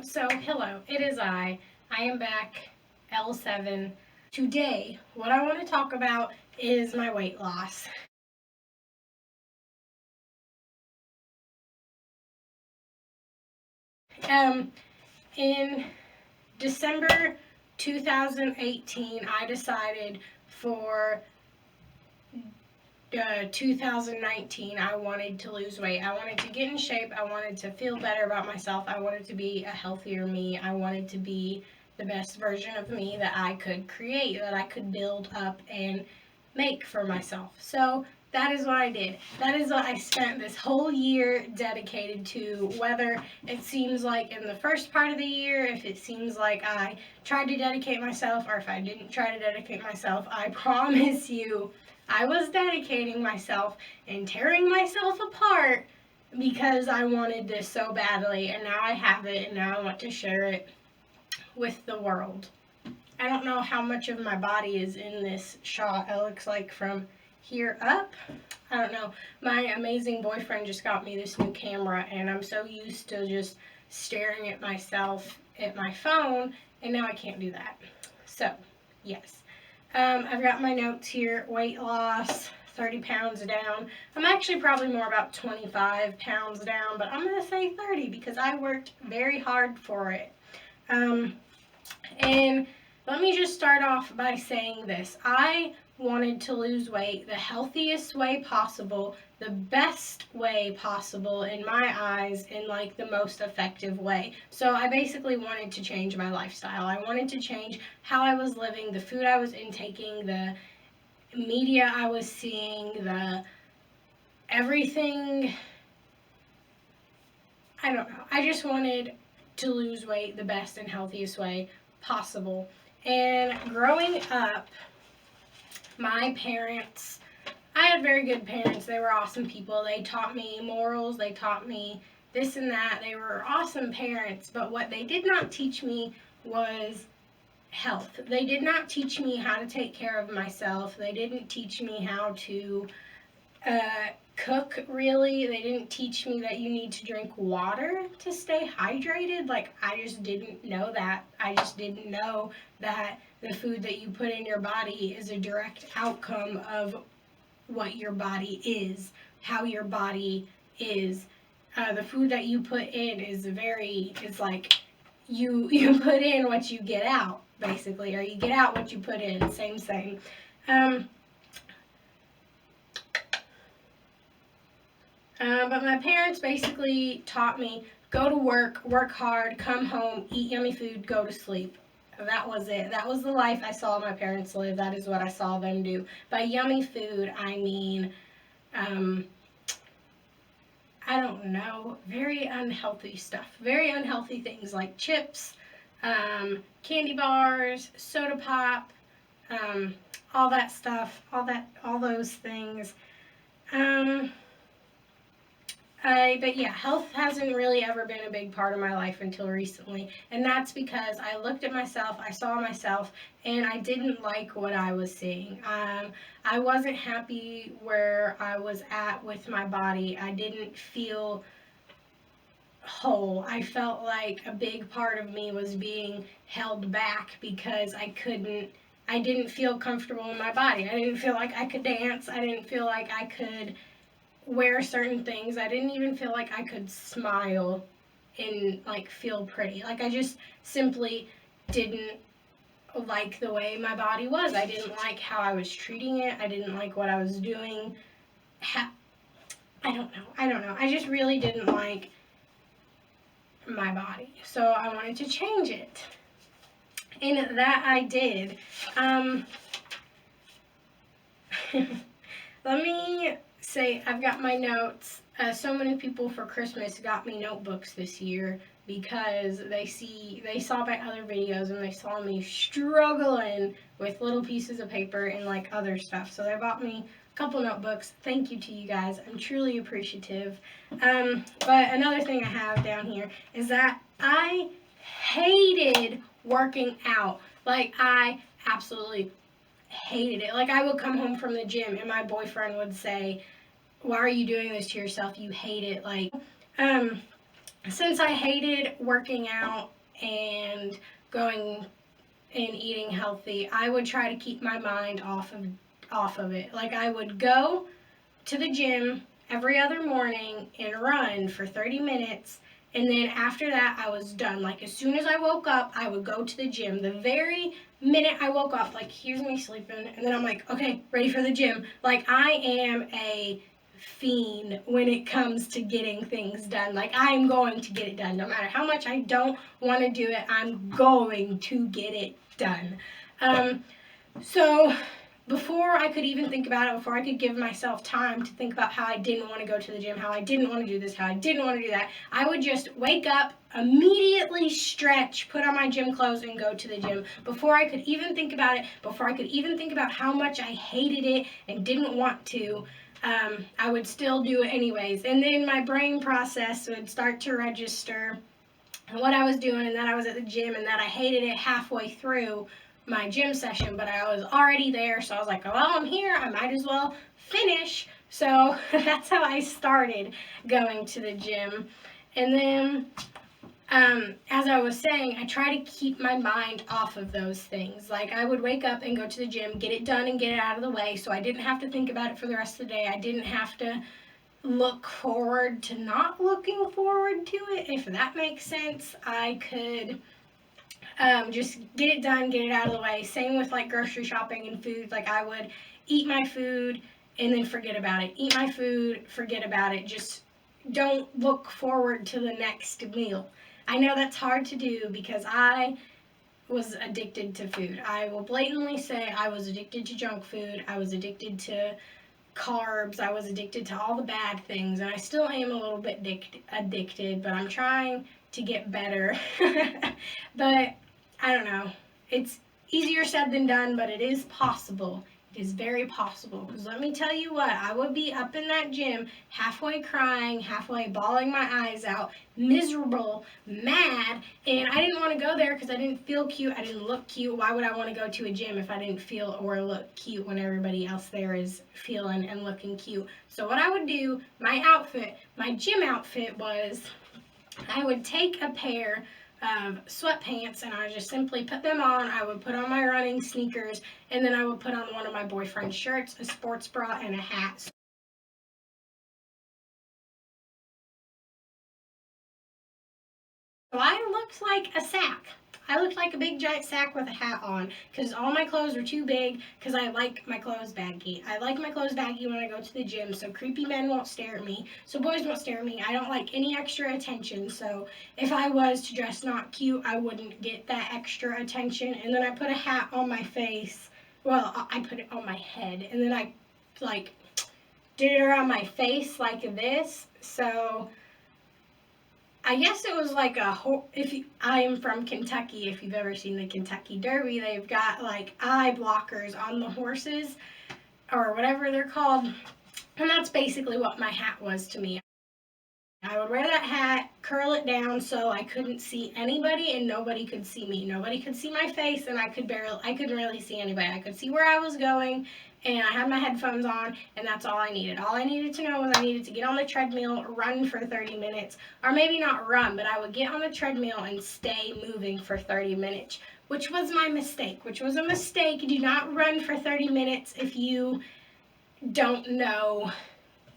So hello, it is I. I am back, Ell 7. Today, what I want to talk about is my weight loss. In December 2018, I decided for 2019, I wanted to lose weight. I wanted to get in shape. I wanted to feel better about myself. I wanted to be a healthier me. I wanted to be the best version of me that I could create, that I could build up and make for myself. So that is what I did. That is what I spent this whole year dedicated to, whether it seems like in the first part of the year, if it seems like I tried to dedicate myself, or if I didn't try to dedicate myself, I promise you I was dedicating myself and tearing myself apart because I wanted this so badly, and now I have it, and now I want to share it with the world. I don't know how much of my body is in this shot. It looks like from here up. I don't know. My amazing boyfriend just got me this new camera, and I'm so used to just staring at myself at my phone, and now I can't do that. So, yes. I've got my notes here. Weight loss, 30 pounds down. I'm actually probably more about 25 pounds down, but I'm going to say 30 because I worked very hard for it. And let me just start off by saying this. I wanted to lose weight the healthiest way possible, the best way possible in my eyes, in like the most effective way. So I basically wanted to change my lifestyle. I wanted to change how I was living, the food I was intaking, the media I was seeing, the everything. I don't know. I just wanted to lose weight the best and healthiest way possible. And growing up, my parents, I had very good parents. They were awesome people. They taught me morals. They taught me this and that. They were awesome parents. But what they did not teach me was health. They did not teach me how to take care of myself. They didn't teach me how to cook, really. They didn't teach me that you need to drink water to stay hydrated. Like, I just didn't know that. I just didn't know that the food that you put in your body is a direct outcome of what your body is, how your body is. The food that you put in is like you put in what you get out, basically, or you get out what you put in. Same. But my parents basically taught me, go to work hard, come home, eat yummy food, go to sleep. That was it. That was the life I saw my parents live. That is what I saw them do. By yummy food, I mean, I don't know, very unhealthy stuff. Very unhealthy things like chips, candy bars, soda pop, all that stuff, all those things. But yeah, health hasn't really ever been a big part of my life until recently. And that's because I looked at myself, I saw myself, and I didn't like what I was seeing. I wasn't happy where I was at with my body. I didn't feel whole. I felt like a big part of me was being held back because I didn't feel comfortable in my body. I didn't feel like I could dance. I didn't feel like I could wear certain things. I didn't even feel like I could smile and like feel pretty. Like, I just simply didn't like the way my body was. I didn't like how I was treating it. I didn't like what I was doing. I don't know. I just really didn't like my body. So I wanted to change it. And that I did. Let me say, I've got my notes. So many people for Christmas got me notebooks this year because they saw my other videos and they saw me struggling with little pieces of paper and like other stuff. So they bought me a couple notebooks. Thank you to you guys. I'm truly appreciative. But another thing I have down here is that I hated working out. Like, I absolutely hated it. Like, I would come home from the gym and my boyfriend would say, why are you doing this to yourself? You hate it. Like, since I hated working out and going and eating healthy, I would try to keep my mind off of it. Like I would go to the gym every other morning and run for 30 minutes. And then after that, I was done. Like as soon as I woke up, I would go to the gym. The very minute I woke up, like here's me sleeping, and then I'm like, okay, ready for the gym. Like I am a fiend when it comes to getting things done. Like I'm going to get it done. No matter how much I don't want to do it, I'm going to get it done. So before I could even think about it, before I could give myself time to think about how I didn't want to go to the gym, how I didn't want to do this, how I didn't want to do that, I would just wake up, immediately stretch, put on my gym clothes, and go to the gym. Before I could even think about it, before I could even think about how much I hated it and didn't want to, I would still do it anyways. And then my brain process would start to register what I was doing and that I was at the gym and that I hated it halfway through my gym session, but I was already there, so I was like, oh, well, I'm here, I might as well finish. So that's how I started going to the gym. And then, as I was saying, I try to keep my mind off of those things. Like I would wake up and go to the gym, get it done and get it out of the way, so I didn't have to think about it for the rest of the day. I didn't have to look forward to not looking forward to it, if that makes sense. I could just get it done, get it out of the way. Same with like grocery shopping and food. Like I would eat my food and then forget about it. Eat my food, forget about it. Just don't look forward to the next meal. I know that's hard to do because I was addicted to food. I will blatantly say I was addicted to junk food. I was addicted to carbs. I was addicted to all the bad things, and I still am a little bit addicted, but I'm trying to get better. But I don't know. It's easier said than done, but it is possible. It is very possible. Because let me tell you what, I would be up in that gym halfway crying, halfway bawling my eyes out, miserable, mad, and I didn't want to go there because I didn't feel cute. I didn't look cute. Why would I want to go to a gym if I didn't feel or look cute when everybody else there is feeling and looking cute? So what I would do, my outfit, my gym outfit was I would take a pair of sweatpants and I would just simply put them on. I would put on my running sneakers and then I would put on one of my boyfriend's shirts, a sports bra, and a hat. So I looked like a sack. I looked like a big giant sack with a hat on because all my clothes were too big because I like my clothes baggy. I like my clothes baggy when I go to the gym so creepy men won't stare at me, so boys won't stare at me. I don't like any extra attention, so if I was to dress not cute, I wouldn't get that extra attention. And then I put a hat on my face. Well, I put it on my head and then I like did it around my face like this. So I guess it was like I am from Kentucky. If you've ever seen the Kentucky Derby, they've got like eye blockers on the horses or whatever they're called. And that's basically what my hat was to me. I would wear that hat, curl it down so I couldn't see anybody and nobody could see me. Nobody could see my face and I couldn't really see anybody. I could see where I was going and I had my headphones on and that's all I needed. All I needed to know was I needed to get on the treadmill, run for 30 minutes, or maybe not run, but I would get on the treadmill and stay moving for 30 minutes, which was my mistake, which was a mistake. Do not run for 30 minutes if you don't know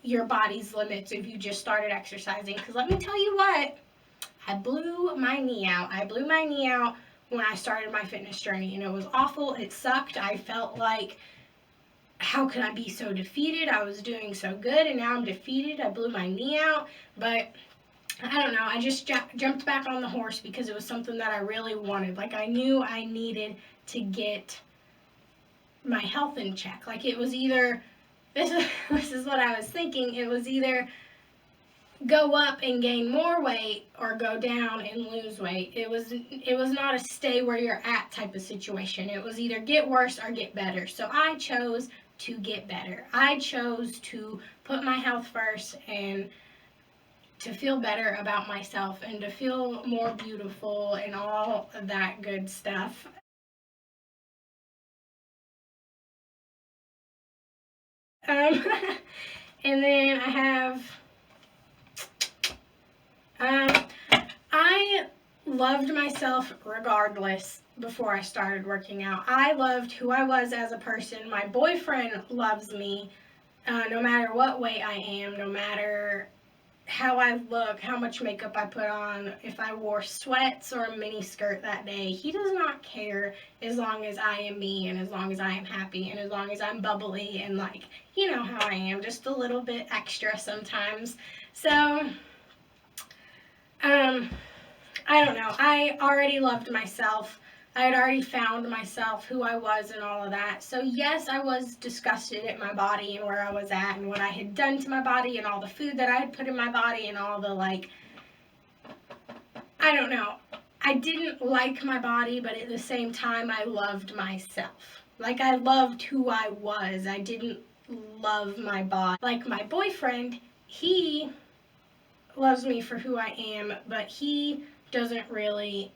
your body's limits if you just started exercising. Because let me tell you what, I blew my knee out. I blew my knee out when I started my fitness journey, and it was awful. It sucked. I felt like, how could I be so defeated? I was doing so good, and now I'm defeated. I blew my knee out, but I don't know. I just jumped back on the horse because it was something that I really wanted. Like, I knew I needed to get my health in check. Like, it was either this is what I was thinking. It was either go up and gain more weight or go down and lose weight. It was not a stay where you're at type of situation. It was either get worse or get better. So I chose to get better. I chose to put my health first and to feel better about myself and to feel more beautiful and all of that good stuff. Um, and then I have, loved myself regardless before I started working out. I loved who I was as a person. My boyfriend loves me no matter what weight I am, no matter how I look, how much makeup I put on, if I wore sweats or a mini skirt that day. He does not care as long as I am me and as long as I am happy and as long as I'm bubbly and like, you know how I am, just a little bit extra sometimes. So, I don't know. I already loved myself. I had already found myself, who I was, and all of that. So, yes, I was disgusted at my body and where I was at and what I had done to my body and all the food that I had put in my body and all the, like, I don't know. I didn't like my body, but at the same time, I loved myself. Like, I loved who I was. I didn't love my body. Like, my boyfriend, he loves me for who I am, but he doesn't really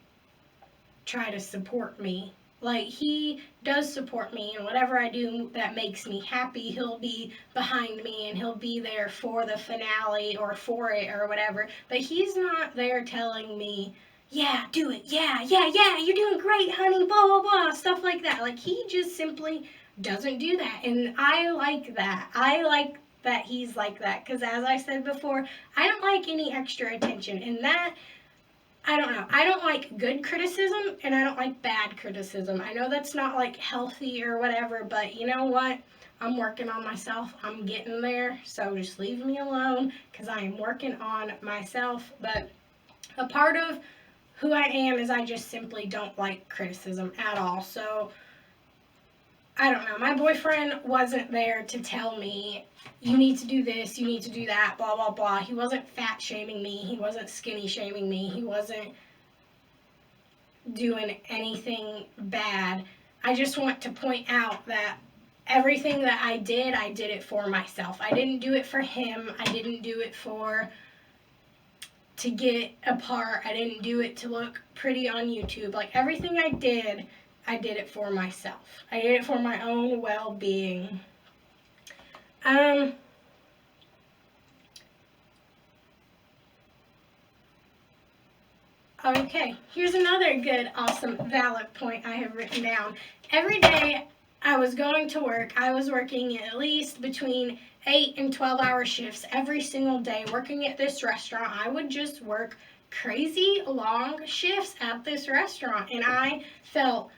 try to support me. Like, he does support me, and whatever I do that makes me happy, he'll be behind me and he'll be there for the finale or for it or whatever. But he's not there telling me, yeah, do it, yeah, you're doing great, honey, blah, blah, blah, stuff like that. Like, he just simply doesn't do that. And I like that. I like that he's like that, because as I said before, I don't like any extra attention, and that, I don't know. I don't like good criticism and I don't like bad criticism. I know that's not like healthy or whatever, but you know what? I'm working on myself. I'm getting there. So just leave me alone because I am working on myself. But a part of who I am is I just simply don't like criticism at all. So I don't know. My boyfriend wasn't there to tell me, you need to do this, you need to do that, blah, blah, blah. He wasn't fat shaming me. He wasn't skinny shaming me. He wasn't doing anything bad. I just want to point out that everything that I did it for myself. I didn't do it for him. I didn't do it to get a part. I didn't do it to look pretty on YouTube. Like, everything I did it for myself. I did it for my own well-being. Okay, here's another good, awesome, valid point I have written down. Every day I was going to work, I was working at least between 8 and 12-hour shifts every single day working at this restaurant. I would just work crazy long shifts at this restaurant, and I felt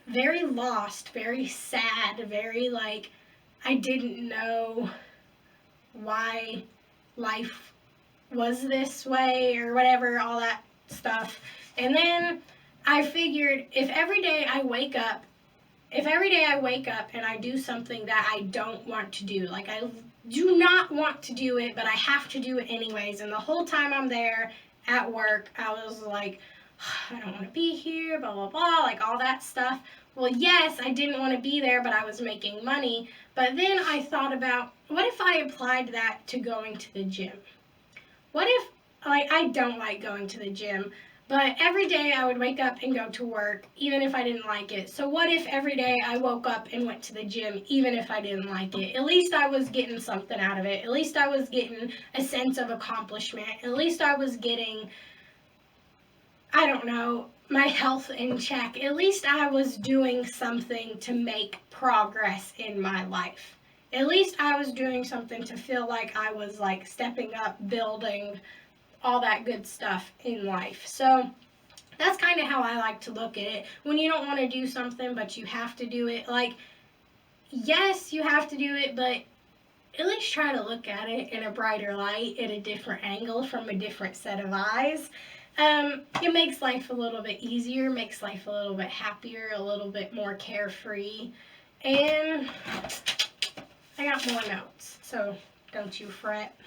very lost, very sad, very like I didn't know why life was this way or whatever, all that stuff. And then I figured if every day I wake up and I do something that I don't want to do, like I do not want to do it, but I have to do it anyways, and the whole time I'm there at work, I was like, I don't want to be here, blah, blah, blah, like all that stuff. Well, yes, I didn't want to be there, but I was making money. But then I thought about, what if I applied that to going to the gym? What if, like, I don't like going to the gym, but every day I would wake up and go to work, even if I didn't like it. So what if every day I woke up and went to the gym, even if I didn't like it? At least I was getting something out of it. At least I was getting a sense of accomplishment. At least I was getting, I don't know, my health in check. At least I was doing something to make progress in my life. At least I was doing something to feel like I was like stepping up, building, all that good stuff in life. So that's kind of how I like to look at it. When you don't want to do something, but you have to do it, like, yes, you have to do it, but at least try to look at it in a brighter light, at a different angle, from a different set of eyes. It makes life a little bit easier, makes life a little bit happier, a little bit more carefree. And I got more notes, so don't you fret.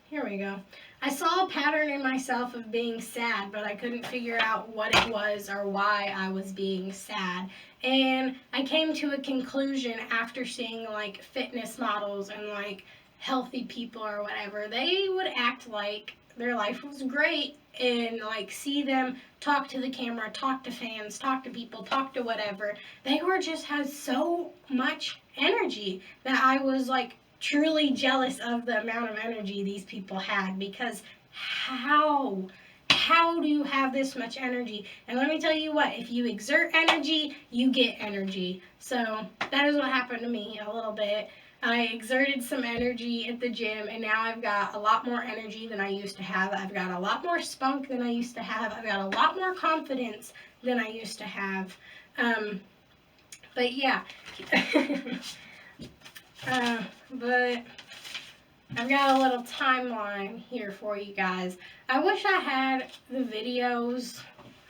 Here we go. I saw a pattern in myself of being sad, but I couldn't figure out what it was or why I was being sad. And I came to a conclusion after seeing like fitness models and like healthy people or whatever. They would act like their life was great and like see them talk to the camera, talk to fans, talk to people, talk to whatever. They were just had so much energy that I was like truly jealous of the amount of energy these people had, because how do you have this much energy? And let me tell you what, if you exert energy, you get energy. So that is what happened to me a little bit. I exerted some energy at the gym, and now I've got a lot more energy than I used to have. I've got a lot more spunk than I used to have. I've got a lot more confidence than I used to have. But yeah. But I've got a little timeline here for you guys. I wish I had the videos.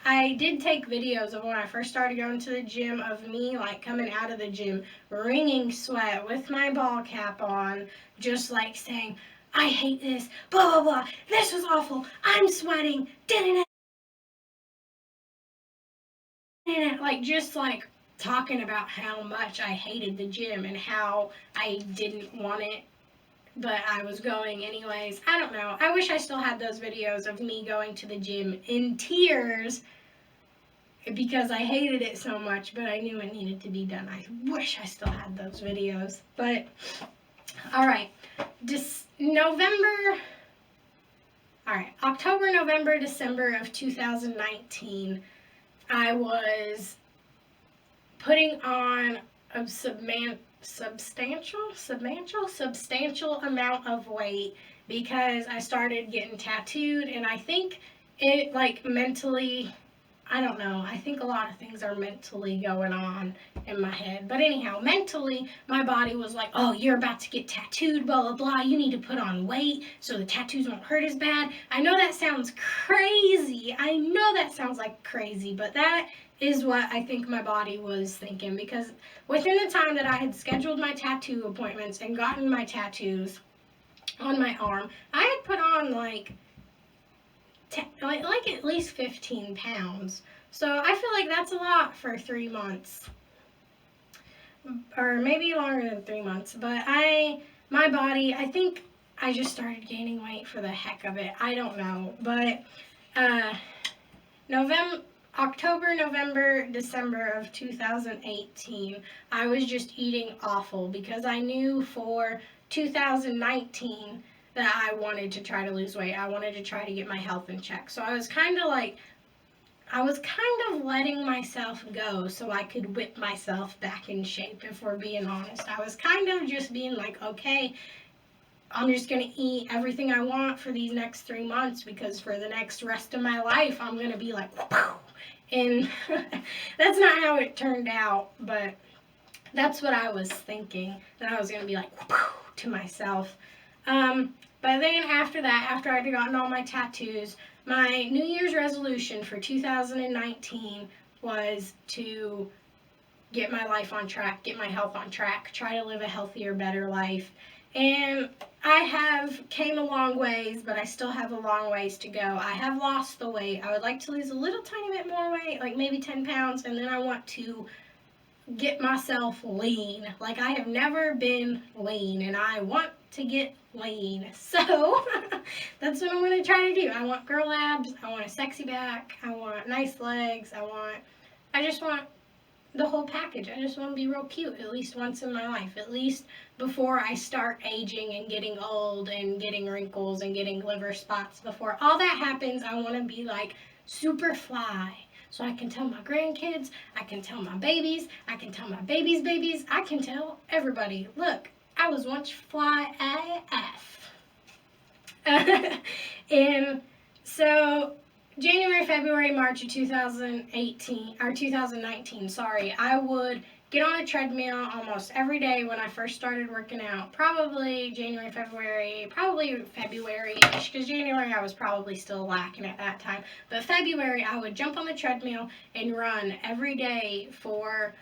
I did take videos of when I first started going to the gym of me, like, coming out of the gym, wringing sweat with my ball cap on, just like saying, I hate this, blah, blah, blah, this was awful, I'm sweating, like, just like talking about how much I hated the gym and how I didn't want it, but I was going anyways. I don't know. I wish I still had those videos of me going to the gym in tears because I hated it so much, but I knew it needed to be done. I wish I still had those videos. But, alright. October, November, December of 2019, I was putting on a substantial amount of weight because I started getting tattooed, and I think it, like, mentally, I don't know, I think a lot of things are mentally going on in my head. But anyhow, mentally, my body was like, oh, you're about to get tattooed, blah, blah, blah, you need to put on weight so the tattoos won't hurt as bad. I know that sounds crazy. I know that sounds like crazy, but that is what I think my body was thinking, because within the time that I had scheduled my tattoo appointments and gotten my tattoos on my arm, I had put on like at least 15 pounds. So I feel like that's a lot for 3 months. Or maybe longer than 3 months. But my body, I think I just started gaining weight for the heck of it. I don't know. But October, November, December of 2018, I was just eating awful because I knew for 2019 that I wanted to try to lose weight. I wanted to try to get my health in check. So I was kind of letting myself go so I could whip myself back in shape, if we're being honest. I was kind of just being like, okay, I'm just going to eat everything I want for these next 3 months, because for the next rest of my life, I'm going to be like, whoop. And that's not how it turned out, but that's what I was thinking, that I was going to be like, whoop, to myself. But then after that, after I'd gotten all my tattoos, my New Year's resolution for 2019 was to get my life on track, get my health on track, try to live a healthier, better life. And I have came a long ways, but I still have a long ways to go. I have lost the weight. I would like to lose a little tiny bit more weight, like maybe 10 pounds, and then I want to get myself lean. Like, I have never been lean, and I want to get lean. So that's what I'm going to try to do. I want girl abs, I want a sexy back, I want nice legs, I just want the whole package. I just want to be real cute at least once in my life, at least before I start aging and getting old and getting wrinkles and getting liver spots. Before all that happens, I want to be like super fly. So I can tell my grandkids, I can tell my babies, I can tell my babies' babies, I can tell everybody, look, I was once fly AF. And so January, February, March of 2019, I would get on a treadmill almost every day when I first started working out. Probably January, February, probably February-ish, because January I was probably still lacking at that time. But February, I would jump on the treadmill and run every day for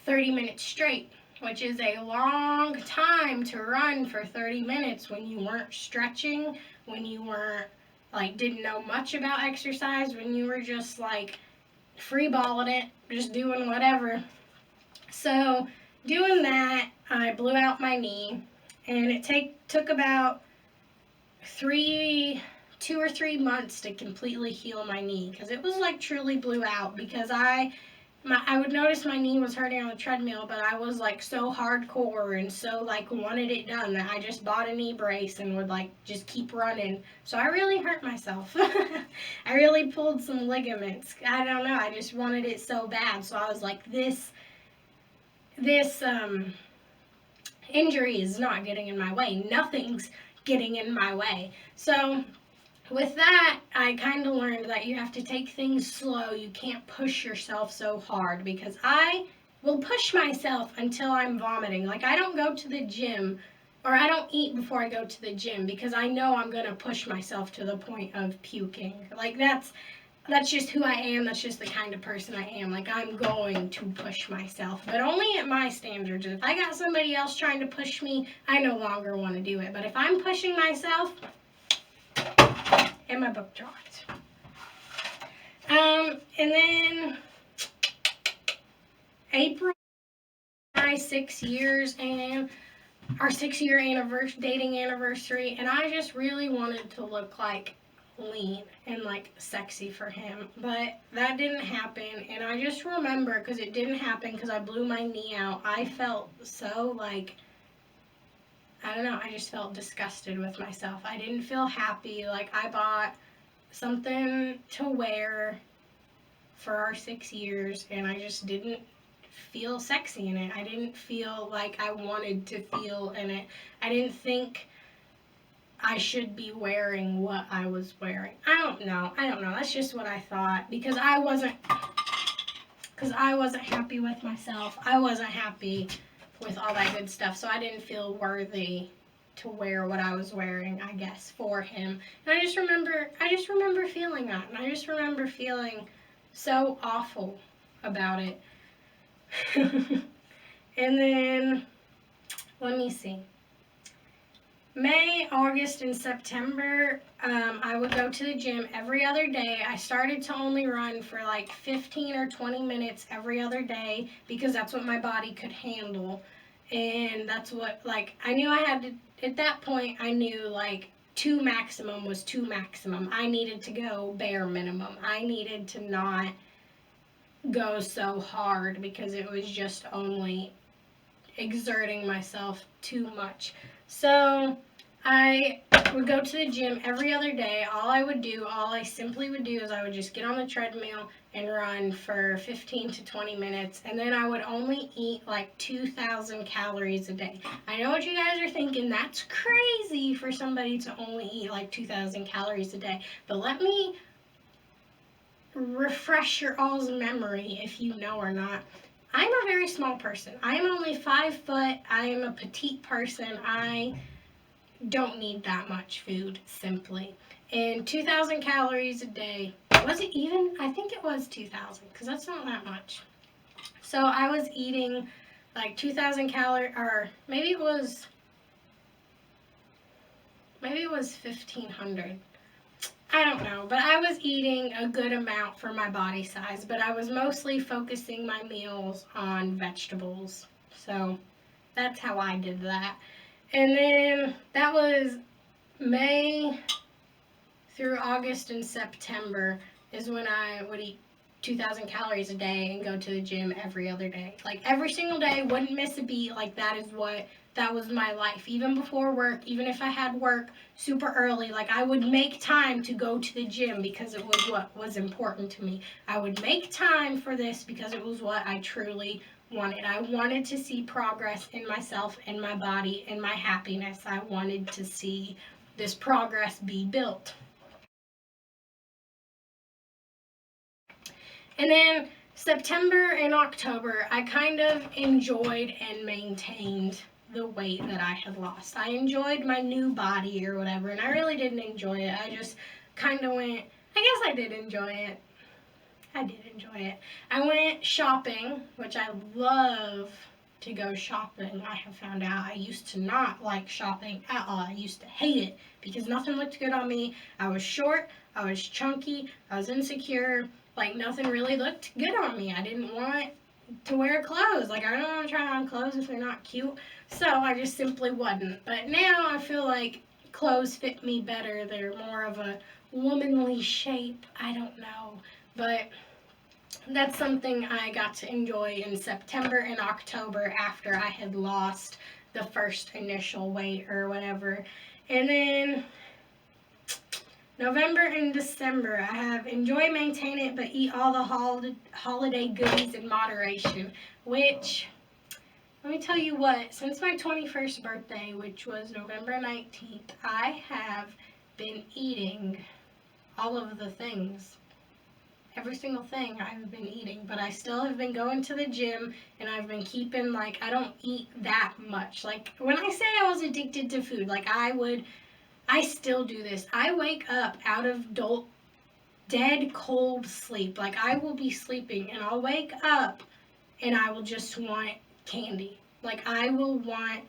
30 minutes straight, which is a long time to run for 30 minutes when you weren't stretching, when you weren't, like, didn't know much about exercise, when you were just, like, free-balling it, just doing whatever. So, doing that, I blew out my knee, and it took about 2 or 3 months to completely heal my knee, because it was, like, truly blew out, because I would notice my knee was hurting on the treadmill, but I was like so hardcore and so like wanted it done that I just bought a knee brace and would like just keep running. So I really hurt myself. I really pulled some ligaments. I don't know. I just wanted it so bad. So I was like, this injury is not getting in my way. Nothing's getting in my way. So with that, I kind of learned that you have to take things slow. You can't push yourself so hard, because I will push myself until I'm vomiting. Like, I don't go to the gym, or I don't eat before I go to the gym, because I know I'm going to push myself to the point of puking. Like, that's just who I am. That's just the kind of person I am. Like, I'm going to push myself, but only at my standards. If I got somebody else trying to push me, I no longer want to do it. But if I'm pushing myself, and my book dropped. And then April, my 6 years, and our 6-year dating anniversary, and I just really wanted to look like lean and like sexy for him, but that didn't happen. And I just remember, because it didn't happen because I blew my knee out, I felt so like, I don't know, I just felt disgusted with myself. I didn't feel happy. Like, I bought something to wear for our 6 years, and I just didn't feel sexy in it. I didn't feel like I wanted to feel in it. I didn't think I should be wearing what I was wearing. I don't know. That's just what I thought, because I wasn't happy with myself. I wasn't happy with all that good stuff, so I didn't feel worthy to wear what I was wearing, I guess, for him. And I just remember feeling that, and I just remember feeling so awful about it. And then, let me see. May, August, and September, I would go to the gym every other day. I started to only run for like 15 or 20 minutes every other day, because that's what my body could handle. And that's what, like, I knew I had to, at that point, I knew like 2 maximum was 2 maximum. I needed to go bare minimum. I needed to not go so hard, because it was just only exerting myself too much. So I would go to the gym every other day. All I simply would do is I would just get on the treadmill and run for 15 to 20 minutes, and then I would only eat like 2,000 calories a day. I know what you guys are thinking, that's crazy for somebody to only eat like 2,000 calories a day, but let me refresh your all's memory, if you know or not. I'm a very small person. I am only 5 foot. I am a petite person. I don't need that much food, simply. And 2,000 calories a day, was it even? I think it was 2,000, because that's not that much. So I was eating like 2,000 calories, or maybe it was 1,500. I don't know, but I was eating a good amount for my body size, but I was mostly focusing my meals on vegetables. So that's how I did that. And then that was May through August and September is when I would eat 2,000 calories a day and go to the gym every other day. Like, every single day, wouldn't miss a beat. Like, that was my life. Even before work, even if I had work super early, like, I would make time to go to the gym, because it was what was important to me. I would make time for this because it was what I truly wanted. I wanted to see progress in myself, in my body, in my happiness. I wanted to see this progress be built. And then September and October, I kind of enjoyed and maintained the weight that I had lost. I enjoyed my new body or whatever, and I really didn't enjoy it. I just kind of went, I guess I did enjoy it. I went shopping, which I love to go shopping. I have found out I used to not like shopping at all. I used to hate it because nothing looked good on me. I was short, I was chunky, I was insecure. Like, nothing really looked good on me. I didn't want to wear clothes. Like, I don't want to try on clothes if they're not cute. So I just simply wasn't. But now I feel like clothes fit me better. They're more of a womanly shape. I don't know. But that's something I got to enjoy in September and October after I had lost the first initial weight or whatever. And then November and December, I have enjoy, maintain it, but eat all the holiday goodies in moderation, which, let me tell you what, since my 21st birthday, which was November 19th, I have been eating all of the things. Every single thing I've been eating, but I still have been going to the gym, and I've been keeping, like, I don't eat that much. Like, when I say I was addicted to food, like, I still do this. I wake up out of dead cold sleep. Like, I will be sleeping, and I'll wake up, and I will just want candy. Like, I will want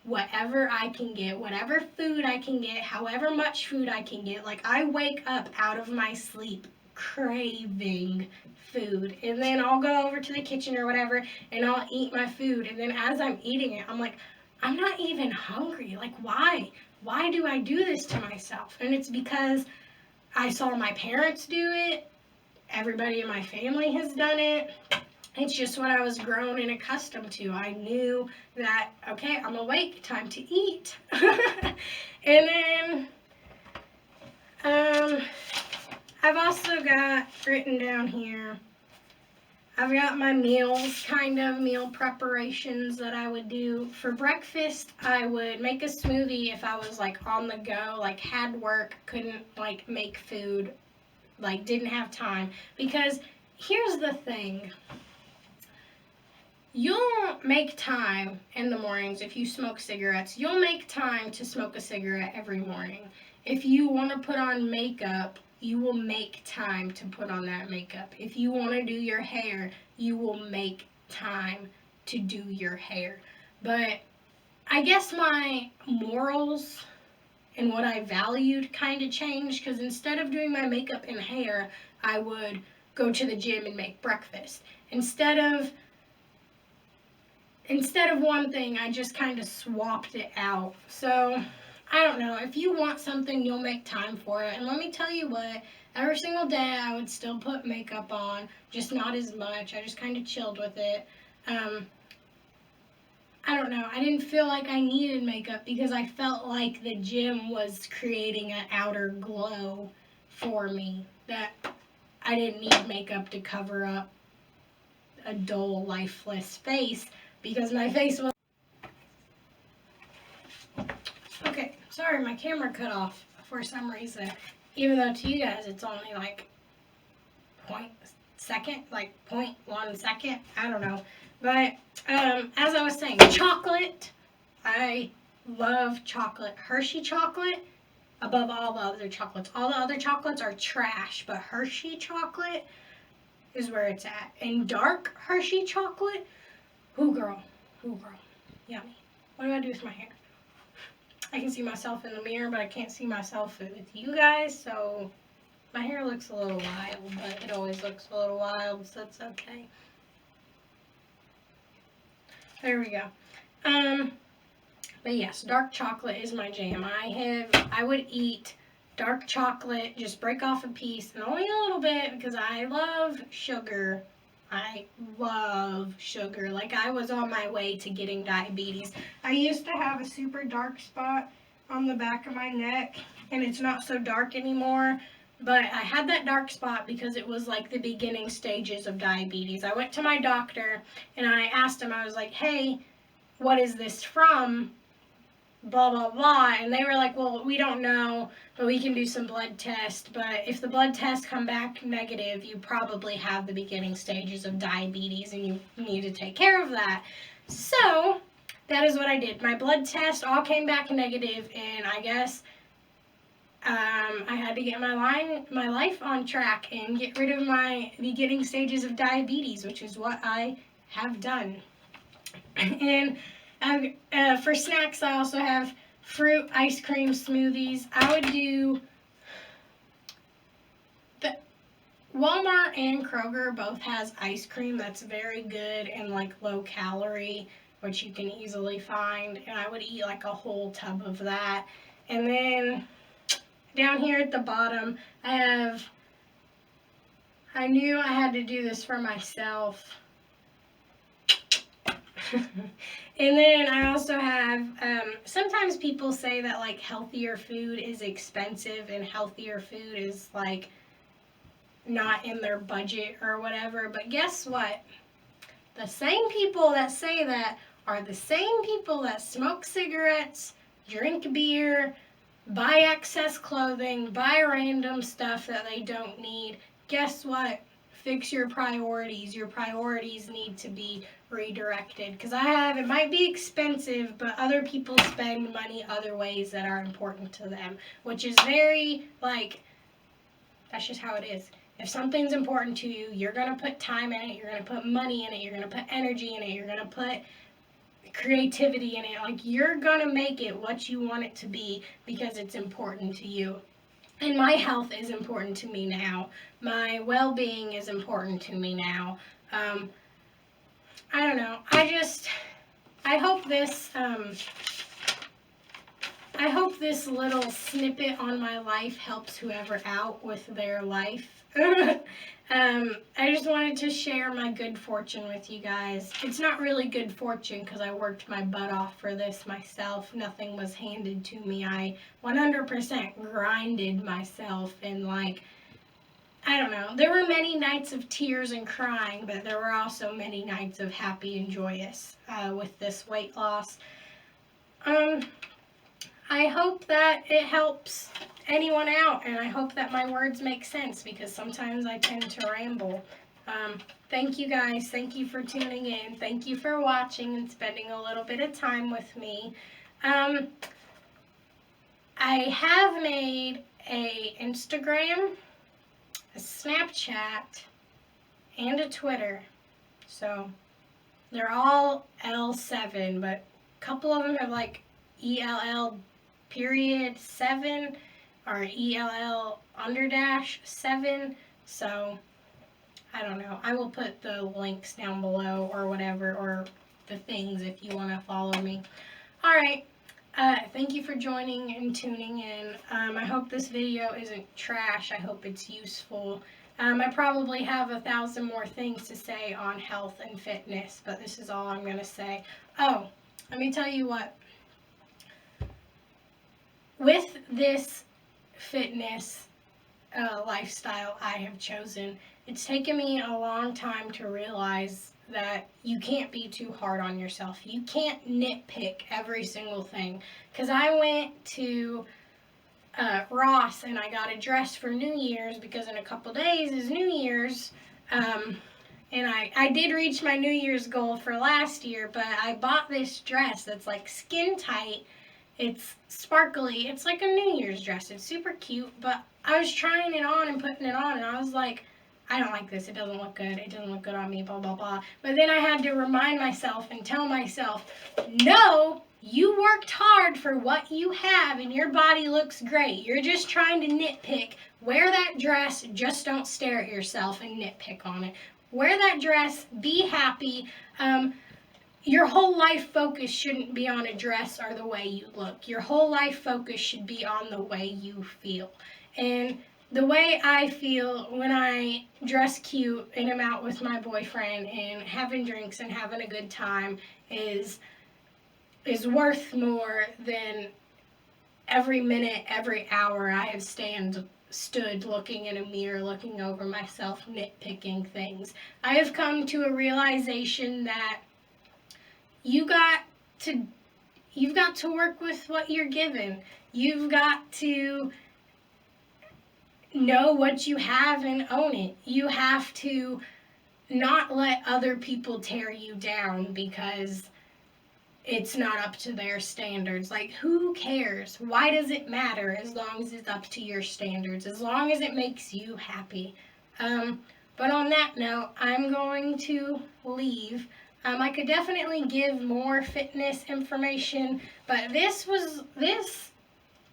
whatever I can get, whatever food I can get, however much food I can get. Like, I wake up out of my sleep craving food, and then I'll go over to the kitchen or whatever, and I'll eat my food, and then as I'm eating it, I'm like, I'm not even hungry. Like, why do I do this to myself? And it's because I saw my parents do it. Everybody in my family has done it. It's just what I was grown and accustomed to. I knew that, okay, I'm awake, time to eat. And then I've also got written down here, I've got my meals, meal preparations that I would do. For breakfast, I would make a smoothie if I was, like, on the go, like, had work, couldn't, like, make food, like, didn't have time. Because here's the thing. You'll make time in the mornings if you smoke cigarettes. You'll make time to smoke a cigarette every morning. If you want to put on makeup, you will make time to put on that makeup. If you want to do your hair, you will make time to do your hair. But I guess my morals and what I valued kind of changed, because instead of doing my makeup and hair, I would go to the gym and make breakfast. Instead of one thing, I just kind of swapped it out. So, I don't know. If you want something, you'll make time for it. And let me tell you what, every single day I would still put makeup on, just not as much. I just kind of chilled with it. I don't know. I didn't feel like I needed makeup because I felt like the gym was creating an outer glow for me, that I didn't need makeup to cover up a dull, lifeless face, because my face was... Okay, sorry, my camera cut off for some reason. Even though to you guys it's only like 0.1 second. I don't know. But as I was saying, chocolate. I love chocolate. Hershey chocolate above all the other chocolates. All the other chocolates are trash, but Hershey chocolate is where it's at. And dark Hershey chocolate, ooh girl, yummy. What do I do with my hair? I can see myself in the mirror, but I can't see myself with you guys, so my hair looks a little wild, but it always looks a little wild, so it's okay. There we go. But yes, dark chocolate is my jam. I would eat dark chocolate, just break off a piece, and only a little bit, because I love sugar. I love sugar. Like, I was on my way to getting diabetes. I used to have a super dark spot on the back of my neck, and it's not so dark anymore. But I had that dark spot because it was like the beginning stages of diabetes. I went to my doctor, and I asked him, I was like, hey, what is this from? Blah, blah, blah. And they were like, well, we don't know, but we can do some blood tests. But if the blood tests come back negative, you probably have the beginning stages of diabetes, and you need to take care of that. So that is what I did. My blood test all came back negative, and I guess I had to get my life on track and get rid of my beginning stages of diabetes, which is what I have done. And for snacks, I also have fruit, ice cream, smoothies. I would do... Walmart and Kroger both has ice cream that's very good and like low calorie, which you can easily find. And I would eat like a whole tub of that. And then down here at the bottom, I have I knew I had to do this for myself. And then I also have, sometimes people say that like healthier food is expensive and healthier food is like not in their budget or whatever. But guess what? The same people that say that are the same people that smoke cigarettes, drink beer, buy excess clothing, buy random stuff that they don't need. Guess what? Fix your priorities. Your priorities need to be redirected. Because it might be expensive, but other people spend money other ways that are important to them, which is very, like, that's just how it is. If something's important to you, you're going to put time in it, you're going to put money in it, you're going to put energy in it, you're going to put creativity in it. Like, you're going to make it what you want it to be because it's important to you. And my health is important to me now. My well-being is important to me now. I don't know. I hope this little snippet on my life helps whoever out with their life. I just wanted to share my good fortune with you guys. It's not really good fortune because I worked my butt off for this myself. Nothing was handed to me. I 100% grinded myself, and like, I don't know. There were many nights of tears and crying, but there were also many nights of happy and joyous with this weight loss. I hope that it helps anyone out, and I hope that my words make sense because sometimes I tend to ramble. Thank you guys. Thank you for tuning in. Thank you for watching and spending a little bit of time with me. I have made a Instagram, a Snapchat, and a Twitter. So they're all Ell7, but a couple of them have like ELL.7 or ELL_7. So I don't know. I will put the links down below or whatever, or the things if you want to follow me. All right. Thank you for joining and tuning in. I hope this video isn't trash. I hope it's useful. I probably have 1,000 more things to say on health and fitness, but this is all I'm going to say. Oh, let me tell you what. With this fitness lifestyle I have chosen, it's taken me a long time to realize that you can't be too hard on yourself. You can't nitpick every single thing. Because I went to Ross and I got a dress for New Year's because in a couple days is New Year's. And I did reach my New Year's goal for last year, but I bought this dress that's like skin tight. It's sparkly. It's like a New Year's dress. It's super cute, but I was trying it on and putting it on, and I was like, I don't like this. It doesn't look good. It doesn't look good on me, blah, blah, blah. But then I had to remind myself and tell myself, no, you worked hard for what you have, and your body looks great. You're just trying to nitpick. Wear that dress. Just don't stare at yourself and nitpick on it. Wear that dress. Be happy. Your whole life focus shouldn't be on a dress or the way you look. Your whole life focus should be on the way you feel. And the way I feel when I dress cute and am out with my boyfriend and having drinks and having a good time is worth more than every minute, every hour I have stood looking in a mirror, looking over myself, nitpicking things. I have come to a realization that you've got to work with what you're given. You've got to know what you have and own it. You have to not let other people tear you down because it's not up to their standards. Like, who cares? Why does it matter as long as it's up to your standards, as long as it makes you happy? But on that note, I'm going to leave. I could definitely give more fitness information, but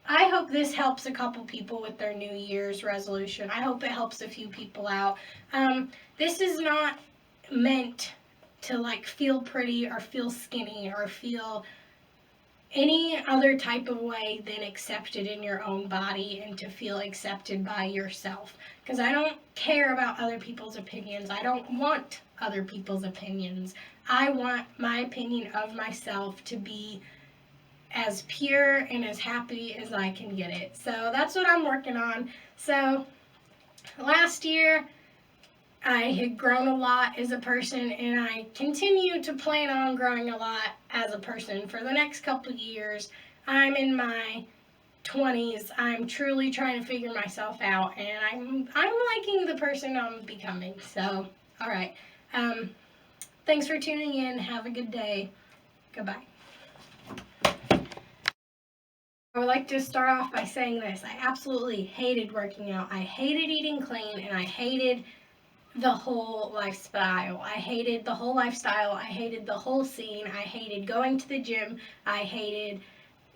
I hope this helps a couple people with their New Year's resolution. I hope it helps a few people out. This is not meant to like feel pretty or feel skinny or feel any other type of way than accepted in your own body and to feel accepted by yourself. Because I don't care about other people's opinions. I don't want other people's opinions. I want my opinion of myself to be as pure and as happy as I can get it. So that's what I'm working on. So last year, I had grown a lot as a person, and I continue to plan on growing a lot as a person for the next couple of years. I'm in my 20s. I'm truly trying to figure myself out, and I'm liking the person I'm becoming. So, all right. Thanks for tuning in. Have a good day. Goodbye. I would like to start off by saying this. I absolutely hated working out. I hated eating clean, and I hated the whole lifestyle. I hated the whole lifestyle. I hated the whole scene. I hated going to the gym. I hated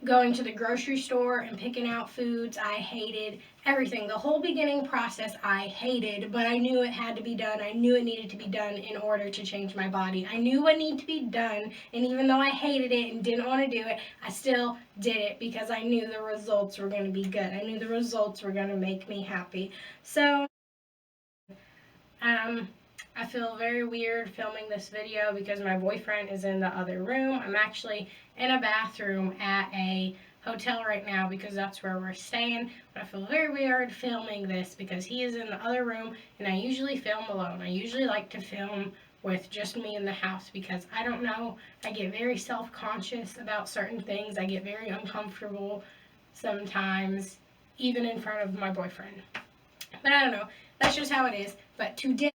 going to the grocery store and picking out foods. I hated everything. The whole beginning process I hated, but I knew it had to be done. I knew it needed to be done in order to change my body. I knew what needed to be done, and even though I hated it and didn't want to do it, I still did it because I knew the results were going to be good. I knew the results were going to make me happy. So, I feel very weird filming this video because my boyfriend is in the other room. I'm actually in a bathroom at a hotel right now because that's where we're staying. But I feel very weird filming this because he is in the other room, and I usually film alone. I usually like to film with just me in the house because I don't know, I get very self-conscious about certain things. I get very uncomfortable sometimes, even in front of my boyfriend. But I don't know. That's just how it is. But today